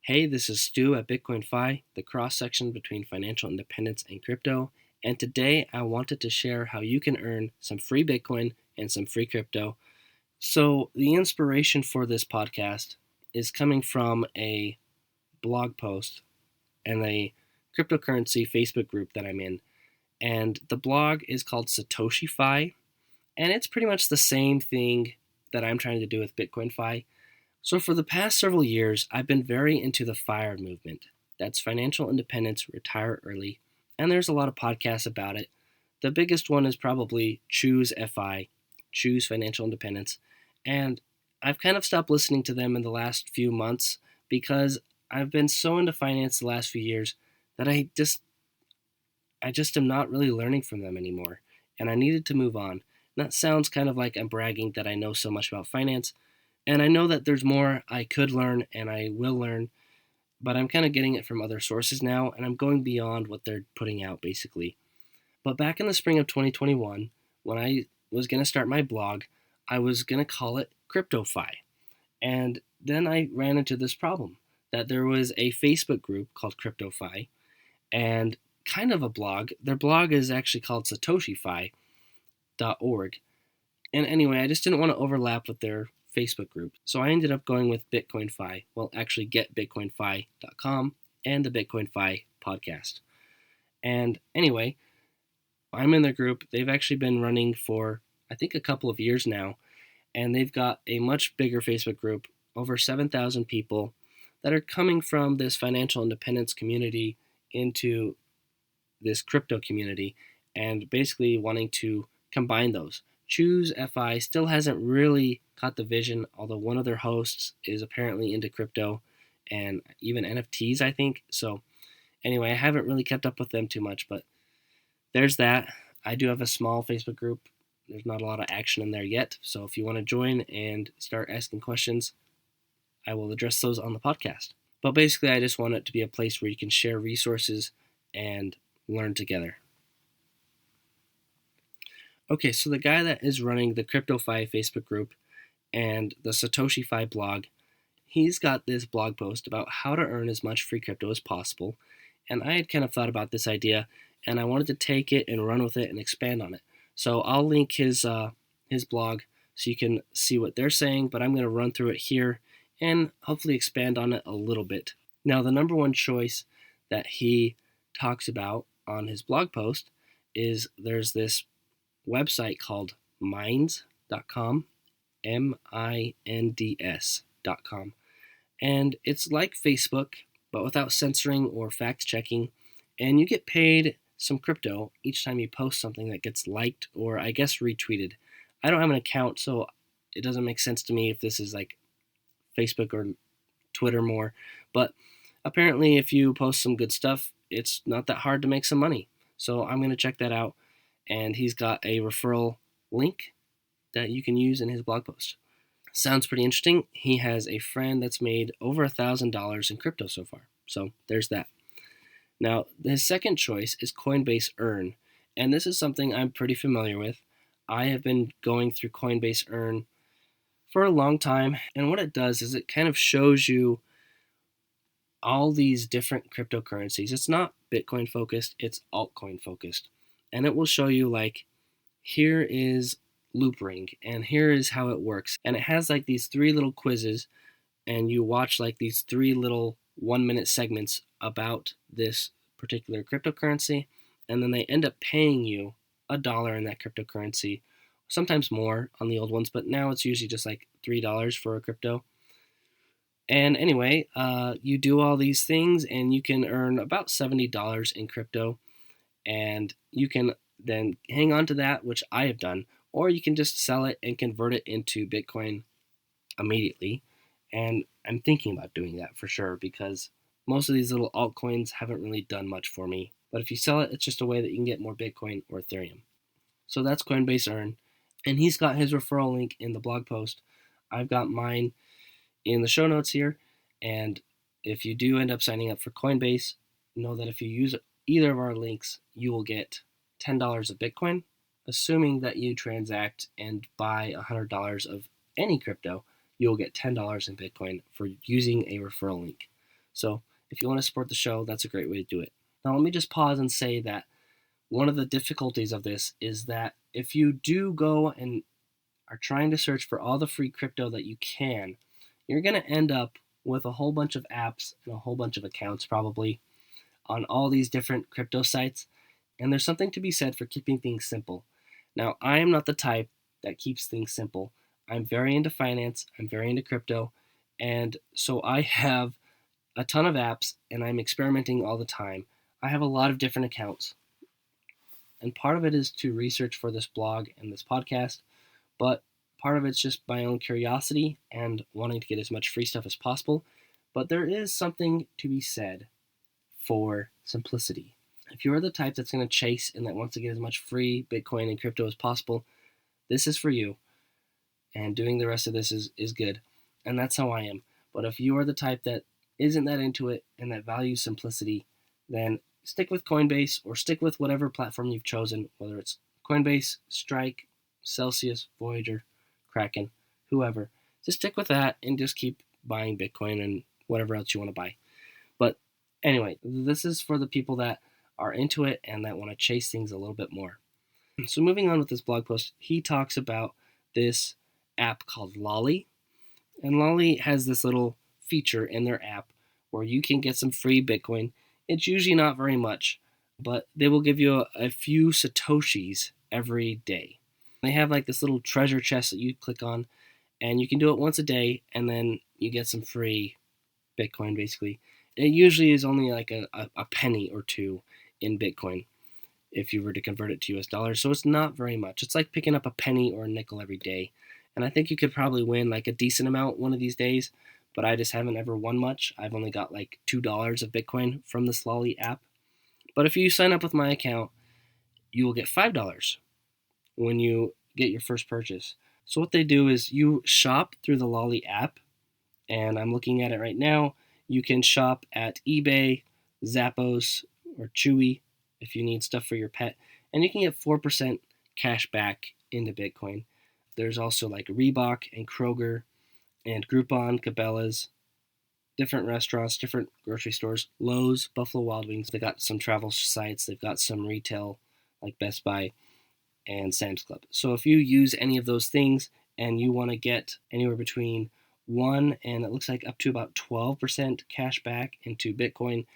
Hey, this is Stu at BitcoinFi, the cross section between financial independence and crypto. And today I wanted to share how you can earn some free Bitcoin and some free crypto. So, the inspiration for this podcast is coming from a blog post and a cryptocurrency Facebook group that I'm in. And the blog is called ChooseFi, and it's pretty much the same thing that I'm trying to do with BitcoinFi. So, for the past several years, I've been very into the FIRE movement. That's financial independence, retire early. And there's a lot of podcasts about it. The biggest one is probably ChooseFi, Choose Financial Independence. And I've kind of stopped listening to them in the last few months because I've been so into finance the last few years that I just am not really learning from them anymore. And I needed to move on. And that sounds kind of like I'm bragging that I know so much about finance, and I know that there's more I could learn and I will learn, but I'm kind of getting it from other sources now, and I'm going beyond what they're putting out basically. But back in the spring of 2021, when I was going to start my blog, I was going to call it CryptoFi. And then I ran into this problem that there was a Facebook group called CryptoFi and kind of a blog. Their blog is actually called SatoshiFi.org. And anyway, I just didn't want to overlap with their Facebook group. So I ended up going with BitcoinFi. Well, actually, getBitcoinFi.com and the BitcoinFi podcast. And anyway, I'm in their group. They've actually been running for, I think, a couple of years now. And they've got a much bigger Facebook group, over 7,000 people that are coming from this financial independence community into this crypto community and basically wanting to combine those. ChooseFi still hasn't really caught the vision, although one of their hosts is apparently into crypto and even NFTs, I think. So, anyway, I haven't really kept up with them too much, but there's that. I do have a small Facebook group. There's not a lot of action in there yet. So, if you want to join and start asking questions, I will address those on the podcast. But basically, I just want it to be a place where you can share resources and learn together. Okay, so the guy that is running the CryptoFi Facebook group and the SatoshiFi blog, he's got this blog post about how to earn as much free crypto as possible. And I had kind of thought about this idea, and I wanted to take it and run with it and expand on it. So I'll link his blog so you can see what they're saying, but I'm going to run through it here and hopefully expand on it a little bit. Now, the number one choice that he talks about on his blog post is there's this website called minds.com, minds.com. And it's like Facebook, but without censoring or fact checking. And you get paid some crypto each time you post something that gets liked or, I guess, retweeted. I don't have an account, so it doesn't make sense to me if this is like Facebook or Twitter more. But apparently, if you post some good stuff, it's not that hard to make some money. So I'm going to check that out. And he's got a referral link that you can use in his blog post. Sounds pretty interesting. He has a friend that's made over $1,000 in crypto so far. So there's that. Now, his second choice is Coinbase Earn. And this is something I'm pretty familiar with. I have been going through Coinbase Earn for a long time. And what it does is it kind of shows you all these different cryptocurrencies. It's not Bitcoin focused, it's altcoin focused. And it will show you like, here is Loopring, and here is how it works. And it has like these 3 little quizzes, and you watch like these 3 little 1-minute segments about this particular cryptocurrency, and then they end up paying you $1 in that cryptocurrency, sometimes more on the old ones, but now it's usually just like $3 for a crypto. And anyway, you do all these things, and you can earn about $70 in crypto. And you can then hang on to that, which I have done, or you can just sell it and convert it into Bitcoin immediately. And I'm thinking about doing that for sure because most of these little altcoins haven't really done much for me. But if you sell it, it's just a way that you can get more Bitcoin or Ethereum. So that's Coinbase Earn. And he's got his referral link in the blog post. I've got mine in the show notes here. And if you do end up signing up for Coinbase, know that if you use either of our links, you will get $10 of Bitcoin, assuming that you transact and buy $100 of any crypto, you'll get $10 in Bitcoin for using a referral link. So if you want to support the show, that's a great way to do it. Now, let me just pause and say that one of the difficulties of this is that if you do go and are trying to search for all the free crypto that you can, you're going to end up with a whole bunch of apps and a whole bunch of accounts probably on all these different crypto sites. And there's something to be said for keeping things simple. Now, I am not the type that keeps things simple. I'm very into finance, I'm very into crypto, and so I have a ton of apps and I'm experimenting all the time. I have a lot of different accounts. And part of it is to research for this blog and this podcast, but part of it's just my own curiosity and wanting to get as much free stuff as possible. But there is something to be said for simplicity. If you're the type that's going to chase and that wants to get as much free Bitcoin and crypto as possible, this is for you. And doing the rest of this is good. And that's how I am. But if you are the type that isn't that into it and that values simplicity, then stick with Coinbase or stick with whatever platform you've chosen, whether it's Coinbase, Strike, Celsius, Voyager, Kraken, whoever. Just stick with that and just keep buying Bitcoin and whatever else you want to buy. But anyway, this is for the people that are into it and that want to chase things a little bit more. So moving on with this blog post, he talks about this app called Loli. And Loli has this little feature in their app where you can get some free Bitcoin. It's usually not very much, but they will give you a few Satoshis every day. They have like this little treasure chest that you click on, and you can do it once a day, and then you get some free Bitcoin basically. It usually is only like a penny or two in Bitcoin if you were to convert it to US dollars, so it's not very much. It's like picking up a penny or a nickel every day. And I think you could probably win like a decent amount one of these days, but I just haven't ever won much. I've only got like $2 of Bitcoin from the Loli app. But if you sign up with my account, you will get $5 when you get your first purchase. So what they do is you shop through the Loli app, and I'm looking at it right now. You can shop at eBay, Zappos, or Chewy if you need stuff for your pet, and you can get 4% cash back into Bitcoin. There's also like Reebok and Kroger and Groupon, Cabela's, different restaurants, different grocery stores, Lowe's, Buffalo Wild Wings. They got some travel sites. They've got some retail like Best Buy and Sam's Club. So if you use any of those things and you want to get anywhere between 1 and it looks like up to about 12% cash back into Bitcoin,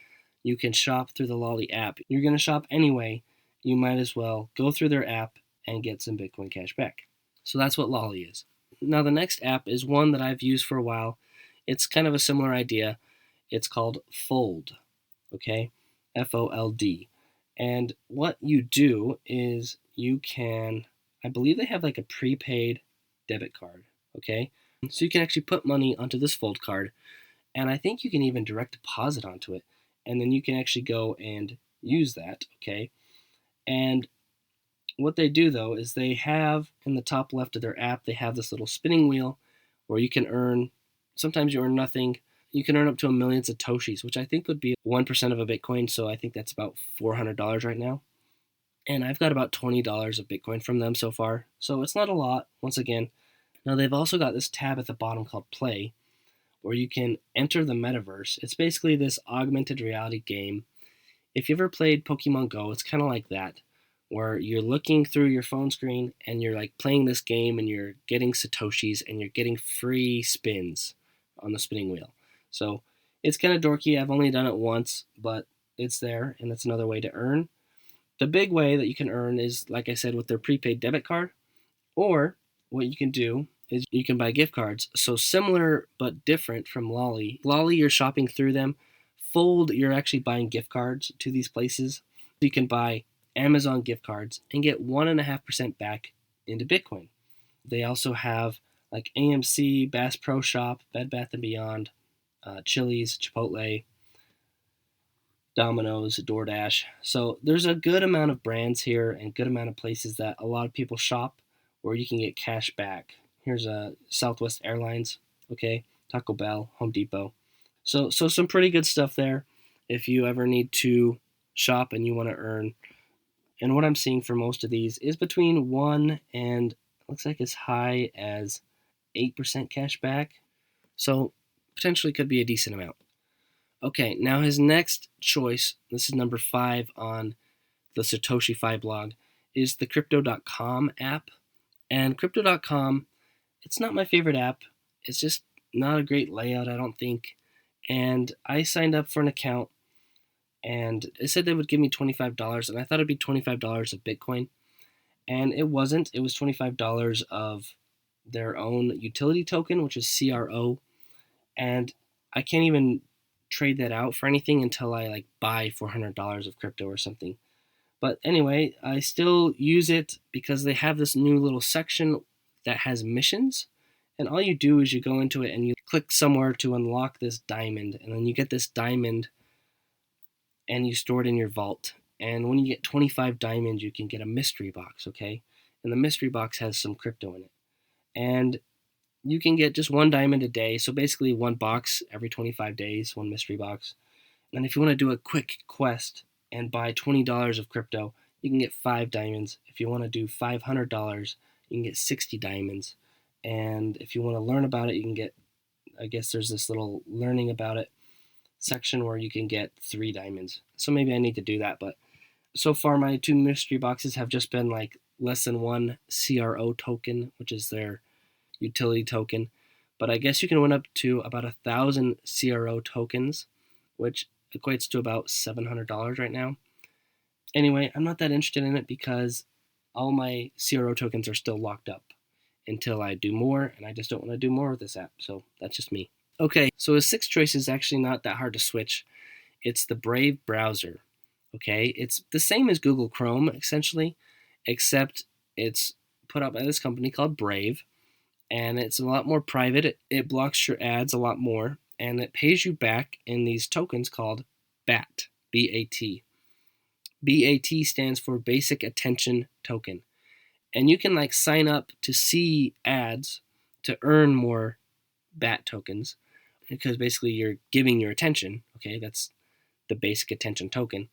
you can shop through the Loli app. You're going to shop anyway. You might as well go through their app and get some Bitcoin cash back. So that's what Loli is. Now the next app is one that I've used for a while. It's kind of a similar idea. It's called Fold, okay? Fold. And what you do is you can, I believe they have like a prepaid debit card, okay? So you can actually put money onto this Fold card, and I think you can even direct deposit onto it, and then you can actually go and use that, okay? And what they do though is they have in the top left of their app, they have this little spinning wheel where you can earn, sometimes you earn nothing. You can earn up to 1,000,000 Satoshis, which I think would be 1% of a Bitcoin. So I think that's about $400 right now. And I've got about $20 of Bitcoin from them so far. So it's not a lot, once again. Now they've also got this tab at the bottom called Play, where you can enter the metaverse. It's basically this augmented reality game. If you ever played Pokemon Go, it's kind of like that, where you're looking through your phone screen and you're like playing this game and you're getting Satoshis and you're getting free spins on the spinning wheel. So it's kind of dorky. I've only done it once, but it's there and it's another way to earn. The big way that you can earn is, like I said, with their prepaid debit card, or what you can do is you can buy gift cards. So similar but different from Loli. Loli, you're shopping through them. Fold, you're actually buying gift cards to these places. You can buy Amazon gift cards and get 1.5% back into Bitcoin. They also have like AMC, Bass Pro Shop, Bed Bath & Beyond, Chili's, Chipotle, Domino's, DoorDash. So there's a good amount of brands here and good amount of places that a lot of people shop where you can get cash back. Here's a Southwest Airlines, okay, Taco Bell, Home Depot. So some pretty good stuff there if you ever need to shop and you want to earn. And what I'm seeing for most of these is between 1 and looks like as high as 8% cash back. So potentially could be a decent amount. Okay, now his next choice, this is number 5 on the ChooseFi blog, is the Crypto.com app. And Crypto.com, it's not my favorite app. It's just not a great layout, I don't think. And I signed up for an account, and it said they would give me $25, and I thought it'd be $25 of Bitcoin. And it wasn't. It was $25 of their own utility token, which is CRO. And I can't even trade that out for anything until I like buy $400 of crypto or something. But anyway, I still use it because they have this new little section that has missions. And all you do is you go into it and you click somewhere to unlock this diamond. And then you get this diamond and you store it in your vault. And when you get 25 diamonds, you can get a mystery box, okay? And the mystery box has some crypto in it. And you can get just one diamond a day. So basically, one box every 25 days, one mystery box. And if you want to do a quick quest and buy $20 of crypto, you can get 5 diamonds. If you want to do $500, you can get 60 diamonds. And if you want to learn about it, you can get, I guess there's this little learning about it section where you can get 3 diamonds. So maybe I need to do that. But so far, my 2 mystery boxes have just been like less than 1 CRO token, which is their utility token. But I guess you can win up to about 1,000 CRO tokens, which equates to about $700 right now. Anyway, I'm not that interested in it because all my CRO tokens are still locked up until I do more, and I just don't want to do more with this app. So that's just me. Okay, so his 6th choice is actually not that hard to switch. It's the Brave browser. Okay, it's the same as Google Chrome essentially, except it's put out by this company called Brave, and it's a lot more private. It blocks your ads a lot more, and it pays you back in these tokens called BAT, B-A-T. BAT stands for Basic Attention Token. And you can like sign up to see ads to earn more BAT tokens because basically you're giving your attention. Okay, that's the Basic Attention Token.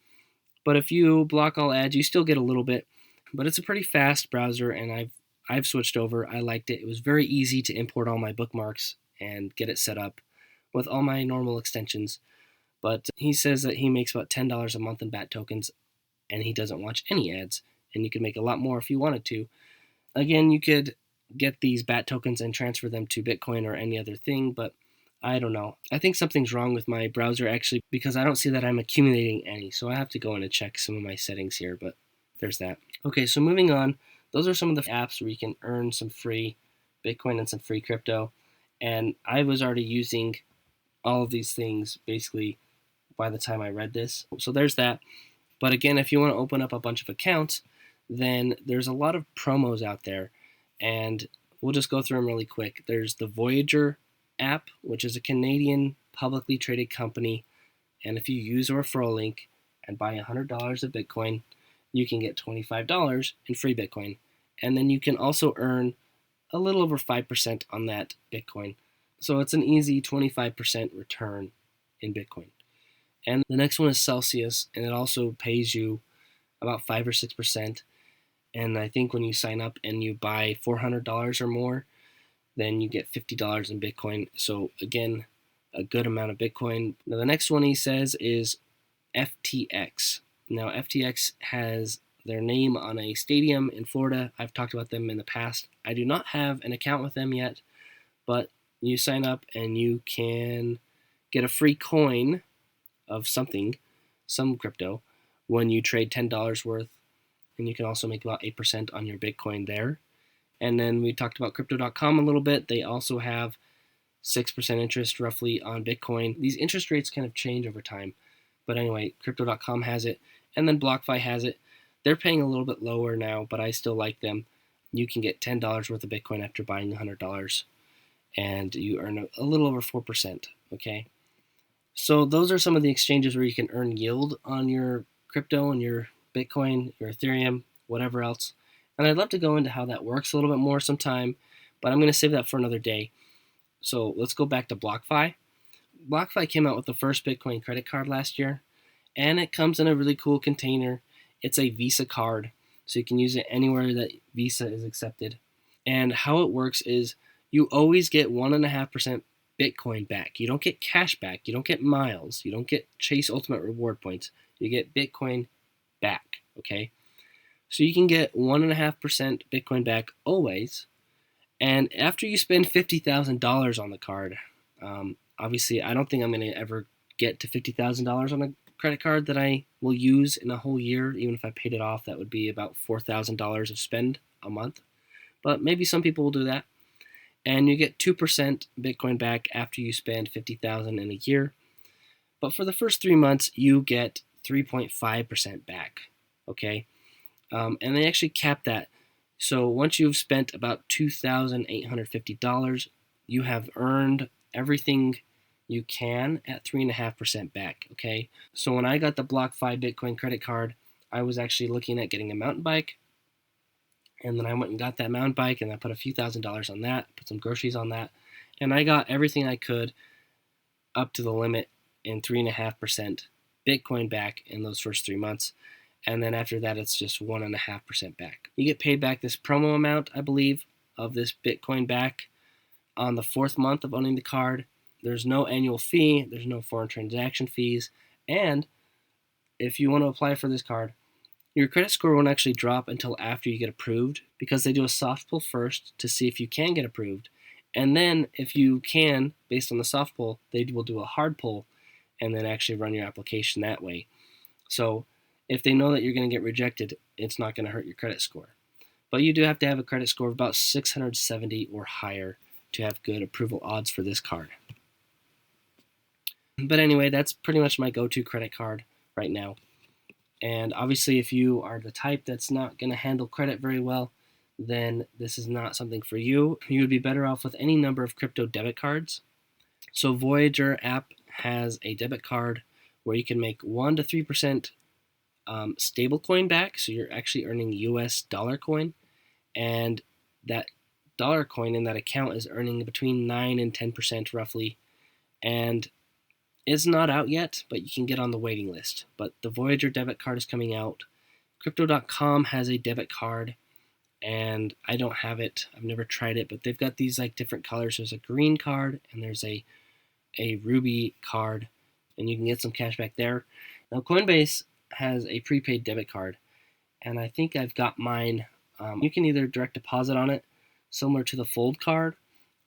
But if you block all ads, you still get a little bit. But it's a pretty fast browser, and I've switched over. I liked it. It was very easy to import all my bookmarks and get it set up with all my normal extensions. But he says that he makes about $10 a month in BAT tokens, and he doesn't watch any ads. And you could make a lot more if you wanted to. Again, you could get these BAT tokens and transfer them to Bitcoin or any other thing, but I don't know. I think something's wrong with my browser actually because I don't see that I'm accumulating any. So I have to go in and check some of my settings here, but there's that. Okay, so moving on. Those are some of the apps where you can earn some free Bitcoin and some free crypto. And I was already using all of these things basically by the time I read this. So there's that. But again, if you want to open up a bunch of accounts, then there's a lot of promos out there. And we'll just go through them really quick. There's the Voyager app, which is a Canadian publicly traded company. And if you use a referral link and buy $100 of Bitcoin, you can get $25 in free Bitcoin. And then you can also earn a little over 5% on that Bitcoin. So it's an easy 25% return in Bitcoin. And the next one is Celsius, and it also pays you about 5 or 6%. And I think when you sign up and you buy $400 or more, then you get $50 in Bitcoin. So again, a good amount of Bitcoin. Now the next one he says is FTX. Now FTX has their name on a stadium in Florida. I've talked about them in the past. I do not have an account with them yet, but you sign up and you can get a free coin of something, some crypto, when you trade $10 worth. And you can also make about 8% on your Bitcoin there. And then we talked about Crypto.com a little bit. They also have 6% interest roughly on Bitcoin. These interest rates kind of change over time. But anyway, Crypto.com has it. And then BlockFi has it. They're paying a little bit lower now, but I still like them. You can get $10 worth of Bitcoin after buying $100. And you earn a little over 4%. Okay. So those are some of the exchanges where you can earn yield on your crypto and your Bitcoin, your Ethereum, whatever else. And I'd love to go into how that works a little bit more sometime, but I'm going to save that for another day. So let's go back to BlockFi. BlockFi came out with the first Bitcoin credit card last year, and it comes in a really cool container. It's a Visa card, so you can use it anywhere that Visa is accepted. And how it works is you always get 1.5% Bitcoin back. You don't get cash back. You don't get miles. You don't get Chase Ultimate Reward points. You get Bitcoin back, okay? So you can get 1.5% Bitcoin back always. And after you spend $50,000 on the card, obviously I don't think I'm going to ever get to $50,000 on a credit card that I will use in a whole year. Even if I paid it off, that would be about $4,000 of spend a month. But maybe some people will do that. And you get 2% Bitcoin back after you spend $50,000 in a year. But for the first 3 months, you get 3.5% back, okay? And they actually cap that. So once you've spent about $2,850, you have earned everything you can at 3.5% back, okay? So when I got the BlockFi Bitcoin credit card, I was actually looking at getting a mountain bike. And then I went and got that mountain bike, and I put a few $1,000s on that, put some groceries on that, and I got everything I could up to the limit in 3.5% Bitcoin back in those first 3 months. And then after that, it's just 1.5% back. You get paid back this promo amount, I believe, of this Bitcoin back on the 4th month of owning the card. There's no annual fee, there's no foreign transaction fees, and if you want to apply for this card, your credit score won't actually drop until after you get approved, because they do a soft pull first to see if you can get approved. And then if you can, based on the soft pull, they will do a hard pull and then actually run your application that way. So if they know that you're going to get rejected, it's not going to hurt your credit score. But you do have to have a credit score of about 670 or higher to have good approval odds for this card. But anyway, that's pretty much my go-to credit card right now. And obviously, if you are the type that's not going to handle credit very well, then this is not something for you. You would be better off with any number of crypto debit cards. So Voyager app has a debit card where you can make 1 to 3% stable coin back. So you're actually earning US dollar coin. And that dollar coin in that account is earning between 9 and 10% roughly. And it's not out yet, but you can get on the waiting list. But the Voyager debit card is coming out. Crypto.com has a debit card, and I don't have it. I've never tried it, but they've got these like different colors. There's a green card, and there's a ruby card, and you can get some cash back there. Now, Coinbase has a prepaid debit card, and I think I've got mine. You can either direct deposit on it, similar to the Fold card,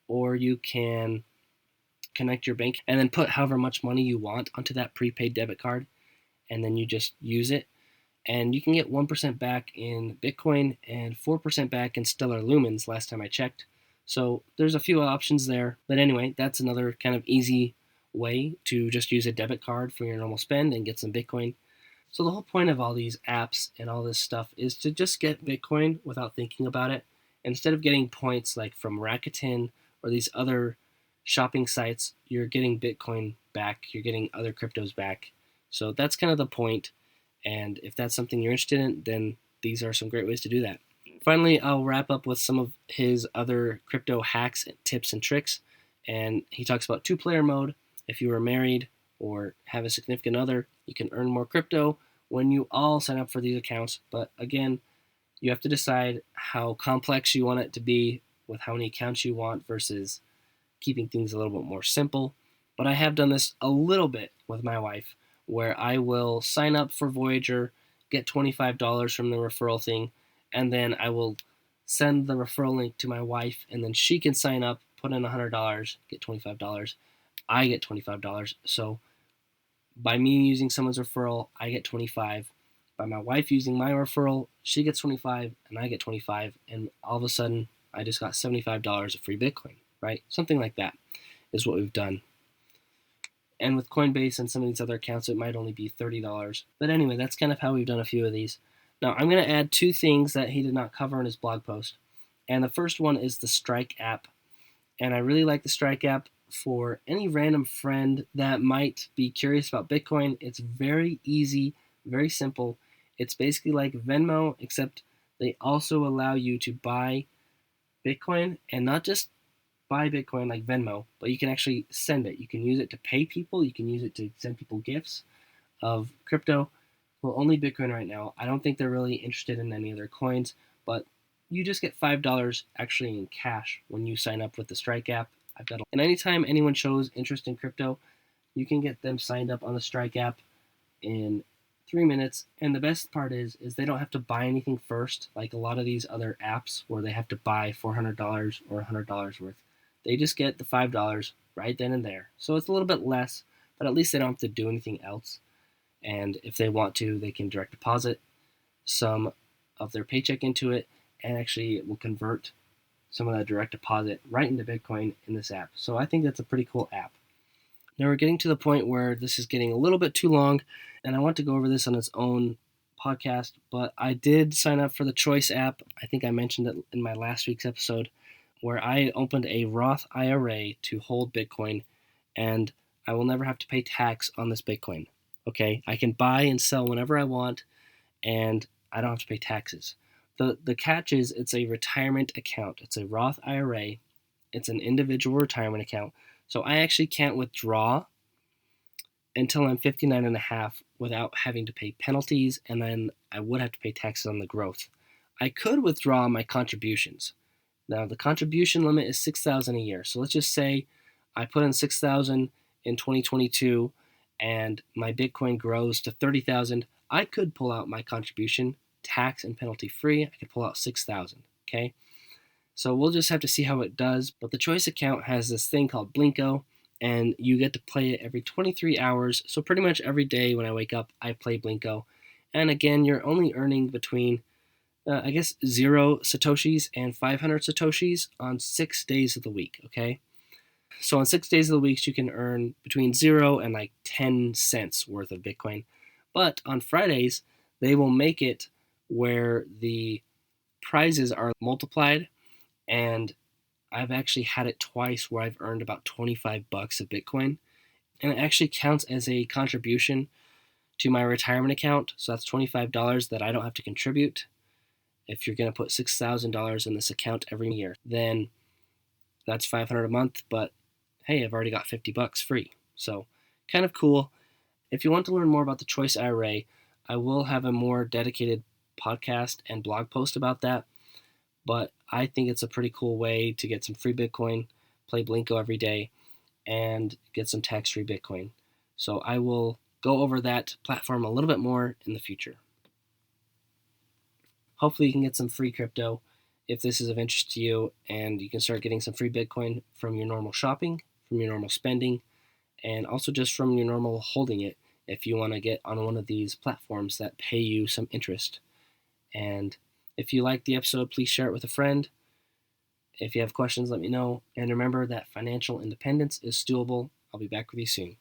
or you can connect your bank and then put however much money you want onto that prepaid debit card, and then you just use it. And you can get 1% back in Bitcoin and 4% back in Stellar Lumens last time I checked. So there's a few options there. But anyway, that's another kind of easy way to just use a debit card for your normal spend and get some Bitcoin. So the whole point of all these apps and all this stuff is to just get Bitcoin without thinking about it. Instead of getting points like from Rakuten or these other shopping sites, you're getting Bitcoin back, you're getting other cryptos back. So that's kind of the point. And if that's something you're interested in, then these are some great ways to do that. Finally, I'll wrap up with some of his other crypto hacks, tips, and tricks. And he talks about 2-player mode. If you are married or have a significant other, you can earn more crypto when you all sign up for these accounts. But again, you have to decide how complex you want it to be with how many accounts you want versus keeping things a little bit more simple. But I have done this a little bit with my wife, where I will sign up for Voyager, get $25 from the referral thing, and then I will send the referral link to my wife, and then she can sign up, put in $100, get $25. I get $25. So by me using someone's referral, I get $25. By my wife using my referral, she gets $25, and I get $25, and all of a sudden, I just got $75 of free Bitcoin, right? Something like that is what we've done. And with Coinbase and some of these other accounts, it might only be $30. But anyway, that's kind of how we've done a few of these. Now, I'm going to add 2 things that he did not cover in his blog post. And the first one is the Strike app. And I really like the Strike app for any random friend that might be curious about Bitcoin. It's very easy, very simple. It's basically like Venmo, except they also allow you to buy Bitcoin, and not just buy Bitcoin like Venmo, but you can actually send it. You can use it to pay people. You can use it to send people gifts of crypto. Well, only Bitcoin right now. I don't think they're really interested in any other coins, but you just get $5 actually in cash when you sign up with the Strike app. And anytime anyone shows interest in crypto, you can get them signed up on the Strike app in 3 minutes. And the best part is they don't have to buy anything first, like a lot of these other apps where they have to buy $400 or $100 worth. They just get the $5 right then and there. So it's a little bit less, but at least they don't have to do anything else. And if they want to, they can direct deposit some of their paycheck into it, and actually it will convert some of that direct deposit right into Bitcoin in this app. So I think that's a pretty cool app. Now we're getting to the point where this is getting a little bit too long, and I want to go over this on its own podcast, but I did sign up for the Choice app. I think I mentioned it in my last week's episode, where I opened a Roth IRA to hold Bitcoin, and I will never have to pay tax on this Bitcoin. Okay, I can buy and sell whenever I want, and I don't have to pay taxes. The catch is it's a retirement account. It's a Roth IRA. It's an individual retirement account. So I actually can't withdraw until I'm 59 and a half without having to pay penalties, and then I would have to pay taxes on the growth. I could withdraw my contributions. Now the contribution limit is $6,000 a year. So let's just say I put in $6,000 in 2022 and my Bitcoin grows to $30,000. I could pull out my contribution, tax and penalty free. I could pull out $6,000. Okay. So we'll just have to see how it does. But the Choice account has this thing called Blinko, and you get to play it every 23 hours. So pretty much every day when I wake up, I play Blinko. And again, you're only earning between, 0 Satoshis and 500 Satoshis on 6 days of the week, okay? So on 6 days of the week, you can earn between 0 and like 10 cents worth of Bitcoin. But on Fridays, they will make it where the prizes are multiplied, and I've actually had it twice where I've earned about 25 bucks of Bitcoin, and it actually counts as a contribution to my retirement account. So that's $25 that I don't have to contribute. If you're going to put $6,000 in this account every year, then that's $500 a month, but hey, I've already got 50 bucks free. So kind of cool. If you want to learn more about the Choice IRA, I will have a more dedicated podcast and blog post about that. But I think it's a pretty cool way to get some free Bitcoin, play Blinko every day, and get some tax-free Bitcoin. So I will go over that platform a little bit more in the future. Hopefully you can get some free crypto if this is of interest to you, and you can start getting some free Bitcoin from your normal shopping, from your normal spending, and also just from your normal holding it if you want to get on one of these platforms that pay you some interest. And if you like the episode, please share it with a friend. If you have questions, let me know. And remember that financial independence is doable. I'll be back with you soon.